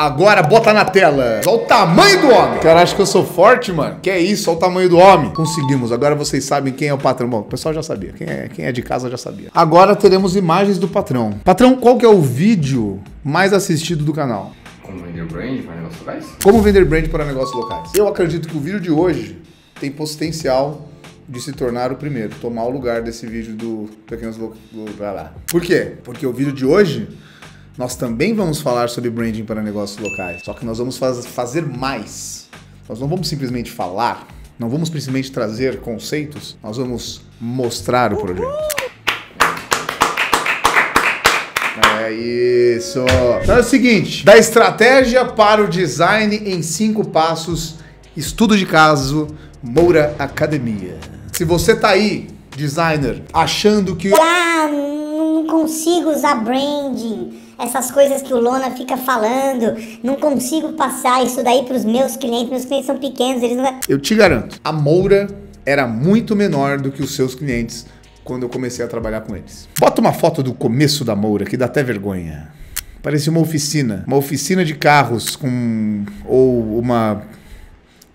Agora bota na tela. Olha o tamanho do homem. Cara, acho que eu sou forte, mano. Que é isso? Olha o tamanho do homem. Conseguimos. Agora vocês sabem quem é o patrão. Bom, o pessoal já sabia. Quem é de casa já sabia. Agora teremos imagens do patrão. Patrão, qual que é o vídeo mais assistido do canal? Como vender brand para negócios locais? Como vender brand para negócios locais. Eu acredito que o vídeo de hoje tem potencial de se tornar o primeiro, tomar o lugar desse vídeo do Pequenos Locais. Por quê? Porque o vídeo de hoje nós também vamos falar sobre branding para negócios locais. Só que nós vamos fazer mais. Nós não vamos simplesmente falar, não vamos simplesmente trazer conceitos, nós vamos mostrar o projeto. É isso. Então é o seguinte, da estratégia para o design em 5 passos, estudo de caso, Moura Academia. Se você tá aí, designer, achando que... não consigo usar branding, essas coisas que o Lona fica falando, não consigo passar isso daí pros meus clientes são pequenos, eles não... Eu te garanto, a Moura era muito menor do que os seus clientes quando eu comecei a trabalhar com eles. Bota uma foto do começo da Moura, que dá até vergonha. Parecia uma oficina de carros ou uma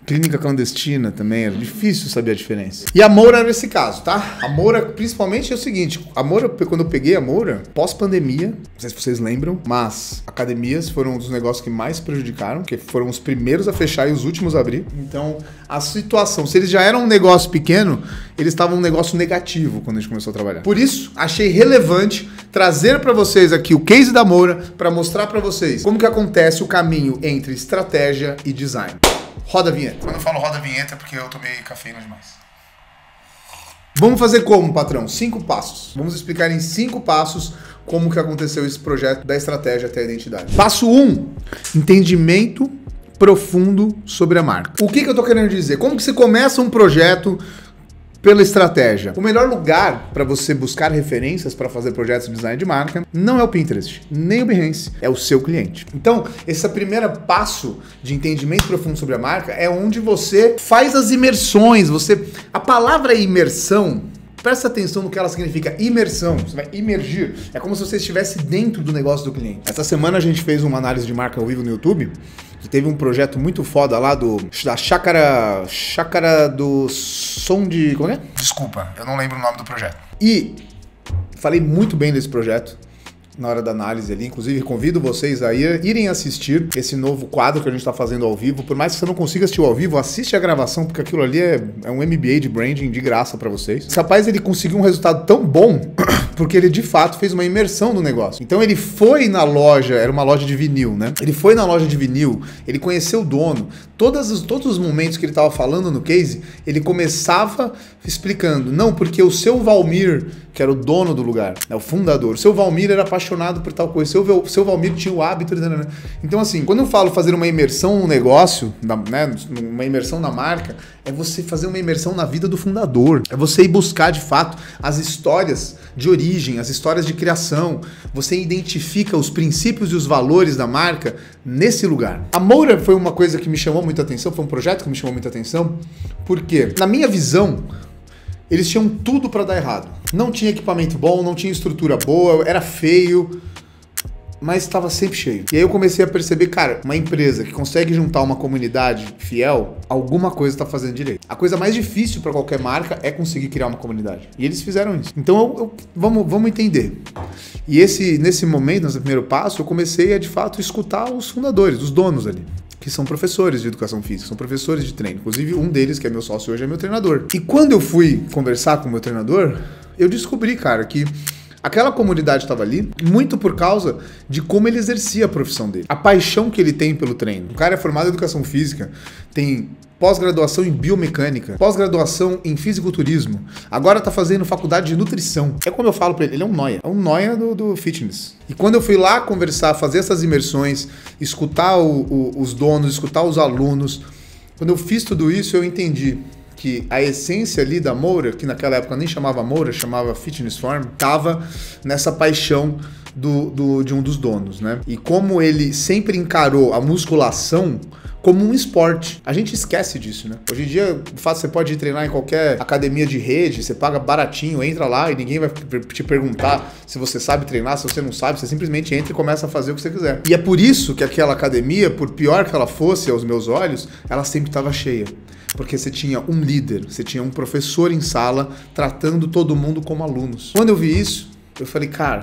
clínica clandestina também, era difícil saber a diferença. E a Moura era esse caso, tá? A Moura, principalmente, é o seguinte, a Moura, quando eu peguei a Moura, pós-pandemia, não sei se vocês lembram, mas academias foram um dos negócios que mais prejudicaram, porque foram os primeiros a fechar e os últimos a abrir. Então, a situação, se eles já eram um negócio pequeno, eles estavam um negócio negativo quando a gente começou a trabalhar. Por isso, achei relevante trazer para vocês aqui o case da Moura para mostrar para vocês como que acontece o caminho entre estratégia e design. Roda a vinheta. Quando eu falo roda a vinheta é porque eu tomei cafeína demais. Vamos fazer como, patrão? 5 passos. Vamos explicar em 5 passos como que aconteceu esse projeto da estratégia até a identidade. Passo 1. Entendimento profundo sobre a marca. O que eu tô querendo dizer? Como que você começa um projeto pela estratégia? O melhor lugar para você buscar referências para fazer projetos de design de marca não é o Pinterest, nem o Behance, é o seu cliente. Então, esse primeiro passo de entendimento profundo sobre a marca é onde você faz as imersões. A palavra imersão, presta atenção no que ela significa, imersão. Você vai imergir. É como se você estivesse dentro do negócio do cliente. Essa semana a gente fez uma análise de marca ao vivo no YouTube. Teve um projeto muito foda lá da Chácara do Som de... Como é? Desculpa, eu não lembro o nome do projeto. E falei muito bem desse projeto na hora da análise ali. Inclusive, convido vocês a irem assistir esse novo quadro que a gente está fazendo ao vivo. Por mais que você não consiga assistir ao vivo, assiste a gravação, porque aquilo ali é um MBA de branding de graça para vocês. Esse rapaz, ele conseguiu um resultado tão bom porque ele, de fato, fez uma imersão no negócio. Então, ele foi na loja, era uma loja de vinil, né? Ele foi na loja de vinil, ele conheceu o dono. Todos os momentos que ele estava falando no case, ele começava explicando. Não, porque o seu Valmir, que era o dono do lugar, o fundador, o seu Valmir era apaixonado por tal coisa, o seu Valmir tinha o hábito... Então, assim, quando eu falo fazer uma imersão no negócio, né, uma imersão na marca, é você fazer uma imersão na vida do fundador. É você ir buscar, de fato, as histórias de origem, as histórias de criação. Você identifica os princípios e os valores da marca nesse lugar. A Moura foi uma coisa que me chamou muita atenção, foi um projeto que me chamou muita atenção, porque, na minha visão, eles tinham tudo para dar errado. Não tinha equipamento bom, não tinha estrutura boa, era feio, mas estava sempre cheio. E aí eu comecei a perceber, cara, uma empresa que consegue juntar uma comunidade fiel, alguma coisa está fazendo direito. A coisa mais difícil para qualquer marca é conseguir criar uma comunidade. E eles fizeram isso. Então vamos entender. E nesse momento, nesse primeiro passo, eu comecei a, de fato, escutar os fundadores, os donos ali, que são professores de educação física, são professores de treino. Inclusive, um deles, que é meu sócio hoje, é meu treinador. E quando eu fui conversar com o meu treinador, eu descobri, cara, que aquela comunidade estava ali muito por causa de como ele exercia a profissão dele. A paixão que ele tem pelo treino. O cara é formado em educação física, tem pós-graduação em biomecânica, pós-graduação em fisiculturismo, agora tá fazendo faculdade de nutrição. É como eu falo pra ele é um nóia do fitness. E quando eu fui lá conversar, fazer essas imersões, escutar os donos, escutar os alunos, quando eu fiz tudo isso, eu entendi que a essência ali da Moura, que naquela época nem chamava Moura, chamava Fitness Form, tava nessa paixão de um dos donos, né? E como ele sempre encarou a musculação como um esporte. A gente esquece disso, né? Hoje em dia, o fato você pode ir treinar em qualquer academia de rede, você paga baratinho, entra lá e ninguém vai te perguntar se você sabe treinar, se você não sabe, você simplesmente entra e começa a fazer o que você quiser. E é por isso que aquela academia, por pior que ela fosse aos meus olhos, ela sempre estava cheia. Porque você tinha um líder, você tinha um professor em sala tratando todo mundo como alunos. Quando eu vi isso, eu falei, cara,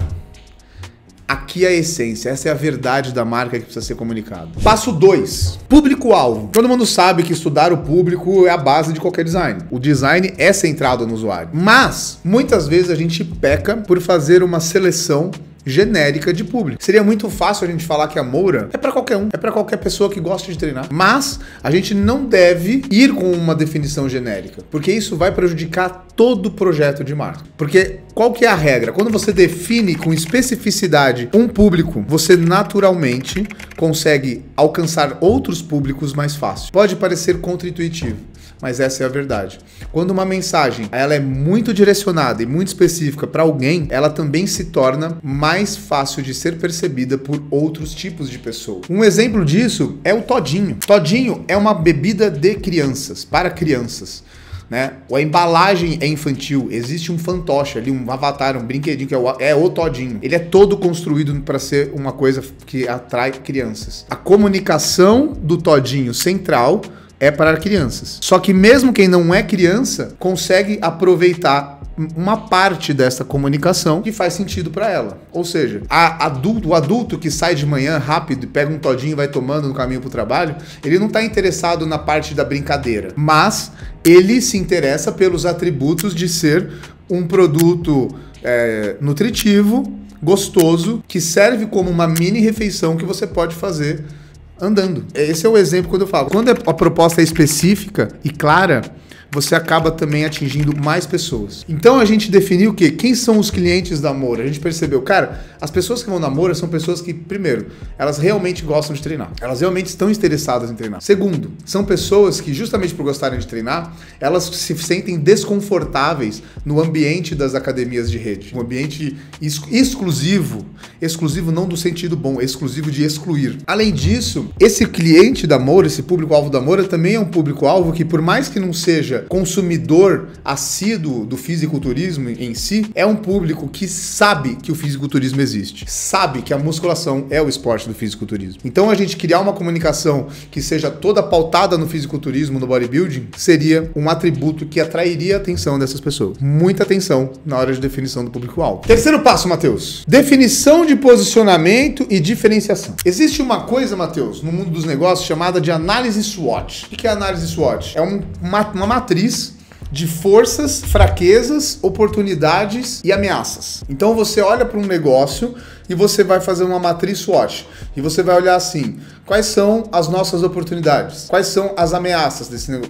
aqui é a essência, essa é a verdade da marca que precisa ser comunicada. Passo 2, público-alvo. Todo mundo sabe que estudar o público é a base de qualquer design. O design é centrado no usuário. Mas, muitas vezes a gente peca por fazer uma seleção genérica de público. Seria muito fácil a gente falar que a Moura é para qualquer um, é para qualquer pessoa que gosta de treinar. Mas a gente não deve ir com uma definição genérica, porque isso vai prejudicar todo o projeto de marca. Porque qual que é a regra? Quando você define com especificidade um público, você naturalmente consegue alcançar outros públicos mais fácil. Pode parecer contra-intuitivo, mas essa é a verdade. Quando uma mensagem ela é muito direcionada e muito específica para alguém, ela também se torna mais fácil de ser percebida por outros tipos de pessoas. Um exemplo disso é o Todinho. Todinho é uma bebida de crianças, para crianças, né? A embalagem é infantil, existe um fantoche ali, um avatar, um brinquedinho que é o Todinho. Ele é todo construído para ser uma coisa que atrai crianças. A comunicação do Todinho central é para crianças. Só que mesmo quem não é criança consegue aproveitar uma parte dessa comunicação que faz sentido para ela. Ou seja, o adulto que sai de manhã rápido e pega um Todinho e vai tomando no caminho para o trabalho, ele não está interessado na parte da brincadeira, mas ele se interessa pelos atributos de ser um produto nutritivo, gostoso, que serve como uma mini refeição que você pode fazer andando. Esse é o exemplo quando eu falo. Quando a proposta é específica e clara, você acaba também atingindo mais pessoas. Então a gente definiu o quê? Quem são os clientes da Moura? A gente percebeu, cara, as pessoas que vão na Moura são pessoas que, primeiro, elas realmente gostam de treinar. Elas realmente estão interessadas em treinar. Segundo, são pessoas que, justamente por gostarem de treinar, elas se sentem desconfortáveis no ambiente das academias de rede. Um ambiente exclusivo. Exclusivo não do sentido bom, exclusivo de excluir. Além disso, esse cliente da Moura, esse público-alvo da Moura, também é um público-alvo que, por mais que não seja consumidor assíduo do fisiculturismo em si, é um público que sabe que o fisiculturismo existe, sabe que a musculação é o esporte do fisiculturismo. Então a gente criar uma comunicação que seja toda pautada no fisiculturismo, no bodybuilding, seria um atributo que atrairia a atenção dessas pessoas. Muita atenção na hora de definição do público-alvo. Terceiro passo, Matheus. Definição de posicionamento e diferenciação. Existe uma coisa, Matheus, no mundo dos negócios chamada de análise SWOT. O que é análise SWOT? É uma matriz de forças, fraquezas, oportunidades e ameaças. Então você olha para um negócio e você vai fazer uma matriz SWOT. E você vai olhar assim, quais são as nossas oportunidades? Quais são as ameaças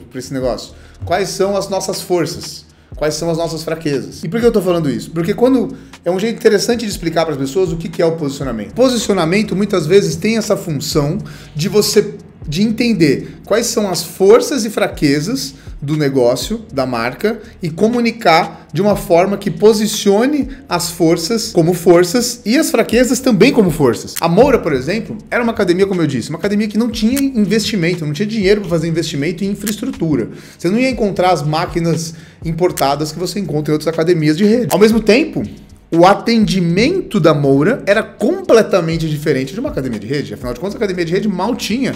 para esse negócio? Quais são as nossas forças? Quais são as nossas fraquezas? E por que eu tô falando isso? Porque quando é um jeito interessante de explicar para as pessoas o que é o posicionamento. Posicionamento muitas vezes tem essa função de entender quais são as forças e fraquezas do negócio, da marca, e comunicar de uma forma que posicione as forças como forças e as fraquezas também como forças. A Moura, por exemplo, era uma academia, como eu disse, uma academia que não tinha investimento, não tinha dinheiro para fazer investimento em infraestrutura. Você não ia encontrar as máquinas importadas que você encontra em outras academias de rede. Ao mesmo tempo, o atendimento da Moura era completamente diferente de uma academia de rede. Afinal de contas, a academia de rede mal tinha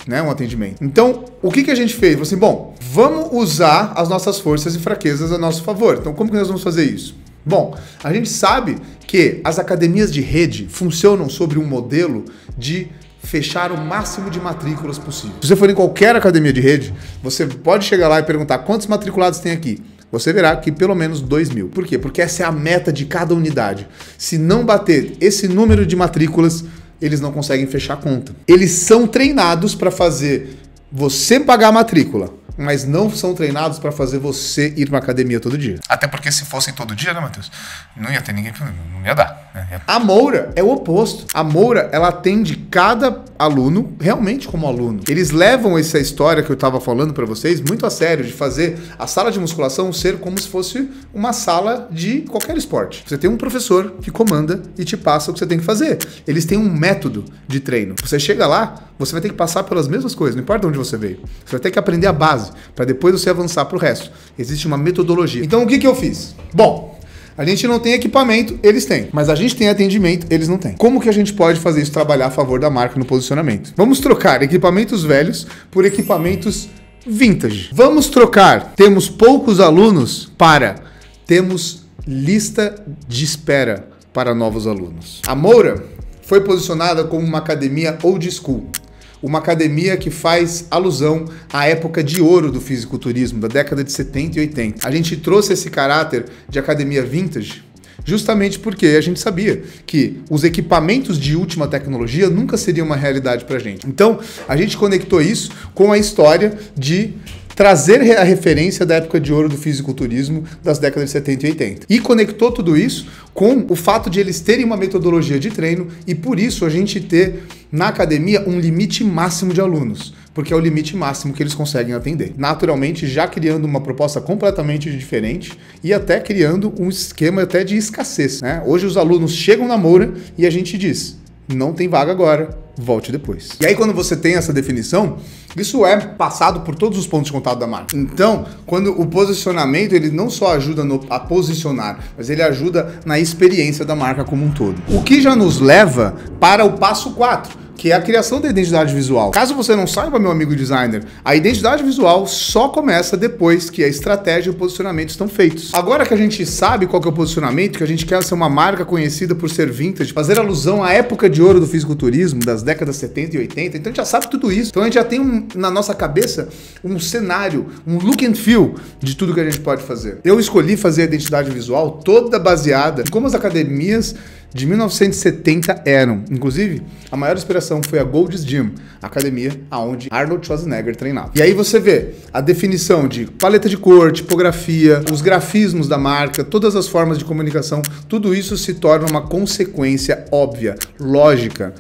um atendimento. Então, o que a gente fez? Falei assim, bom, vamos usar as nossas forças e fraquezas a nosso favor. Então, como que nós vamos fazer isso? Bom, a gente sabe que as academias de rede funcionam sobre um modelo de fechar o máximo de matrículas possível. Se você for em qualquer academia de rede, você pode chegar lá e perguntar quantos matriculados tem aqui. Você verá que pelo menos 2.000. Por quê? Porque essa é a meta de cada unidade. Se não bater esse número de matrículas, eles não conseguem fechar a conta. Eles são treinados para fazer você pagar a matrícula, mas não são treinados para fazer você ir pra academia todo dia. Até porque se fossem todo dia, né, Matheus? Não ia ter ninguém, não ia dar. Né? A Moura é o oposto. A Moura, ela atende cada aluno realmente como aluno. Eles levam essa história que eu tava falando para vocês muito a sério, de fazer a sala de musculação ser como se fosse uma sala de qualquer esporte. Você tem um professor que comanda e te passa o que você tem que fazer. Eles têm um método de treino. Você chega lá, você vai ter que passar pelas mesmas coisas, não importa de onde você veio. Você vai ter que aprender a base, para depois você avançar pro resto. Existe uma metodologia. Então, o que eu fiz? Bom, a gente não tem equipamento, eles têm. Mas a gente tem atendimento, eles não têm. Como que a gente pode fazer isso trabalhar a favor da marca no posicionamento? Vamos trocar equipamentos velhos por equipamentos vintage. Vamos trocar. Temos poucos alunos temos lista de espera para novos alunos. A Moura foi posicionada como uma academia old school. Uma academia que faz alusão à época de ouro do fisiculturismo, da década de 70 e 80. A gente trouxe esse caráter de academia vintage justamente porque a gente sabia que os equipamentos de última tecnologia nunca seriam uma realidade pra gente. Então, a gente conectou isso com a história de trazer a referência da época de ouro do fisiculturismo das décadas de 70 e 80. E conectou tudo isso com o fato de eles terem uma metodologia de treino e por isso a gente ter na academia um limite máximo de alunos, porque é o limite máximo que eles conseguem atender. Naturalmente, já criando uma proposta completamente diferente e até criando um esquema até de escassez, né? Hoje os alunos chegam na Moura e a gente diz, não tem vaga agora, volte depois. E aí quando você tem essa definição, isso é passado por todos os pontos de contato da marca. Então, quando o posicionamento, ele não só ajuda a posicionar, mas ele ajuda na experiência da marca como um todo. O que já nos leva para o passo 4, que é a criação da identidade visual. Caso você não saiba, meu amigo designer, a identidade visual só começa depois que a estratégia e o posicionamento estão feitos. Agora que a gente sabe qual que é o posicionamento, que a gente quer ser uma marca conhecida por ser vintage, fazer alusão à época de ouro do fisiculturismo, das décadas 70 e 80, então a gente já sabe tudo isso. Então a gente já tem na nossa cabeça um cenário, um look and feel de tudo que a gente pode fazer. Eu escolhi fazer a identidade visual toda baseada em como as academias de 1970 eram. Inclusive, a maior inspiração foi a Gold's Gym, a academia onde Arnold Schwarzenegger treinava. E aí você vê a definição de paleta de cor, tipografia, os grafismos da marca, todas as formas de comunicação, tudo isso se torna uma consequência óbvia, lógica,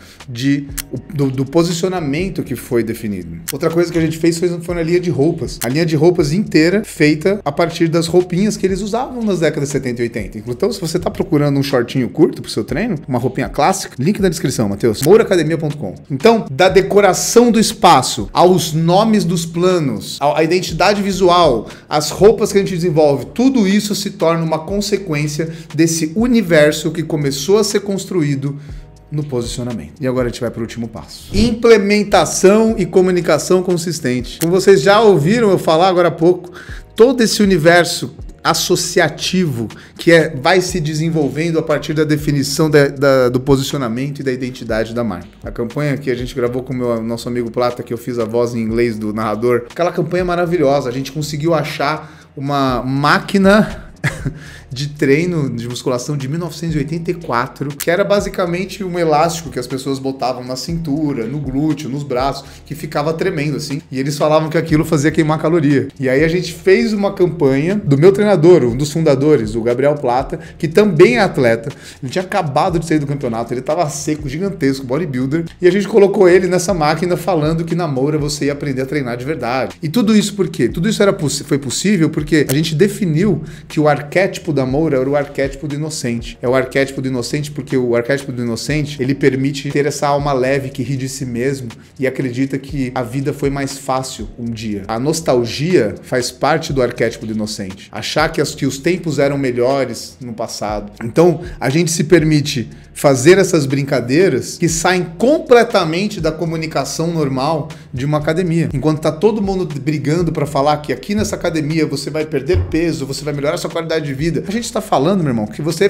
do posicionamento que foi definido. Outra coisa que a gente fez foi na linha de roupas. A linha de roupas inteira feita a partir das roupinhas que eles usavam nas décadas 70 e 80. Então, se você está procurando um shortinho curto pro seu treino, uma roupinha clássica, link na descrição, Matheus, mouraacademia.com. Então, da decoração do espaço, aos nomes dos planos, a identidade visual, as roupas que a gente desenvolve, tudo isso se torna uma consequência desse universo que começou a ser construído no posicionamento. E agora a gente vai para o último passo. Implementação e comunicação consistente. Como vocês já ouviram eu falar agora há pouco, todo esse universo associativo que vai se desenvolvendo a partir da definição do posicionamento e da identidade da marca. A campanha que a gente gravou com o nosso amigo Plata, que eu fiz a voz em inglês do narrador, aquela campanha maravilhosa, a gente conseguiu achar uma máquina de treino de musculação de 1984, que era basicamente um elástico que as pessoas botavam na cintura, no glúteo, nos braços, que ficava tremendo assim, e eles falavam que aquilo fazia queimar caloria. E aí a gente fez uma campanha do meu treinador, um dos fundadores, o Gabriel Plata, que também é atleta. Ele tinha acabado de sair do campeonato, ele tava seco, gigantesco, bodybuilder, e a gente colocou ele nessa máquina falando que na Moura você ia aprender a treinar de verdade. E tudo isso por quê? Tudo isso foi possível porque a gente definiu que o arquétipo da Moura era o arquétipo do inocente. É o arquétipo do inocente porque o arquétipo do inocente, ele permite ter essa alma leve que ri de si mesmo e acredita que a vida foi mais fácil um dia. A nostalgia faz parte do arquétipo do inocente. Achar que os tempos eram melhores no passado. Então, a gente se permite fazer essas brincadeiras que saem completamente da comunicação normal de uma academia. Enquanto tá todo mundo brigando para falar que aqui nessa academia você vai perder peso, você vai melhorar sua qualidade qualidade de vida. A gente está falando, meu irmão, que você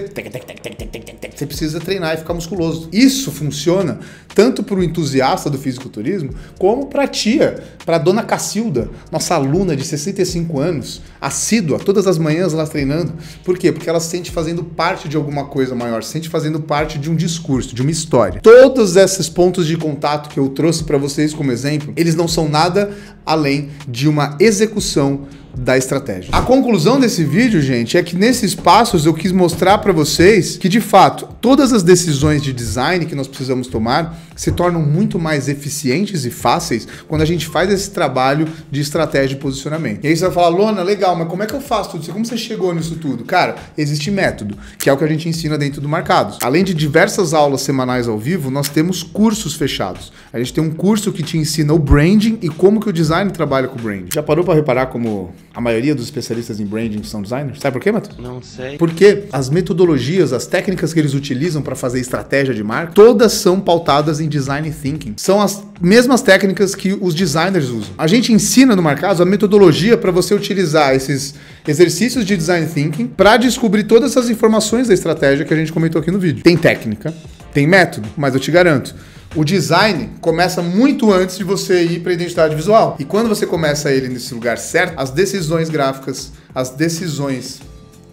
precisa treinar e ficar musculoso. Isso funciona tanto para o entusiasta do fisiculturismo, como para a tia, para a dona Cacilda, nossa aluna de 65 anos, assídua, todas as manhãs lá treinando. Por quê? Porque ela se sente fazendo parte de alguma coisa maior, se sente fazendo parte de um discurso, de uma história. Todos esses pontos de contato que eu trouxe para vocês como exemplo, eles não são nada além de uma execução da estratégia. A conclusão desse vídeo, gente, é que nesses passos eu quis mostrar para vocês que, de fato, todas as decisões de design que nós precisamos tomar se tornam muito mais eficientes e fáceis quando a gente faz esse trabalho de estratégia de posicionamento. E aí você vai falar, Lona, legal, mas como é que eu faço tudo isso? Como você chegou nisso tudo? Cara, existe método, que é o que a gente ensina dentro do Marcados. Além de diversas aulas semanais ao vivo, nós temos cursos fechados. A gente tem um curso que te ensina o branding e como que o design trabalha com o branding. Já parou para reparar como a maioria dos especialistas em branding são designers? Sabe por quê, Matheus? Não sei. Porque as metodologias, as técnicas que eles utilizam para fazer estratégia de marca, todas são pautadas em design thinking. São as mesmas técnicas que os designers usam. A gente ensina no Marcados a metodologia para você utilizar esses exercícios de design thinking para descobrir todas essas informações da estratégia que a gente comentou aqui no vídeo. Tem técnica, tem método, mas eu te garanto, o design começa muito antes de você ir para a identidade visual. E quando você começa ele nesse lugar certo, as decisões gráficas, as decisões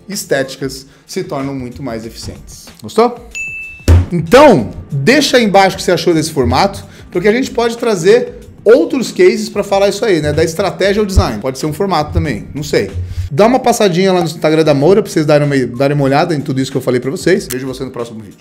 estéticas se tornam muito mais eficientes. Gostou? Então, deixa aí embaixo o que você achou desse formato, porque a gente pode trazer outros cases para falar isso aí, né? Da estratégia ao design. Pode ser um formato também, não sei. Dá uma passadinha lá no Instagram da Moura para vocês darem uma olhada em tudo isso que eu falei para vocês. Vejo você no próximo vídeo.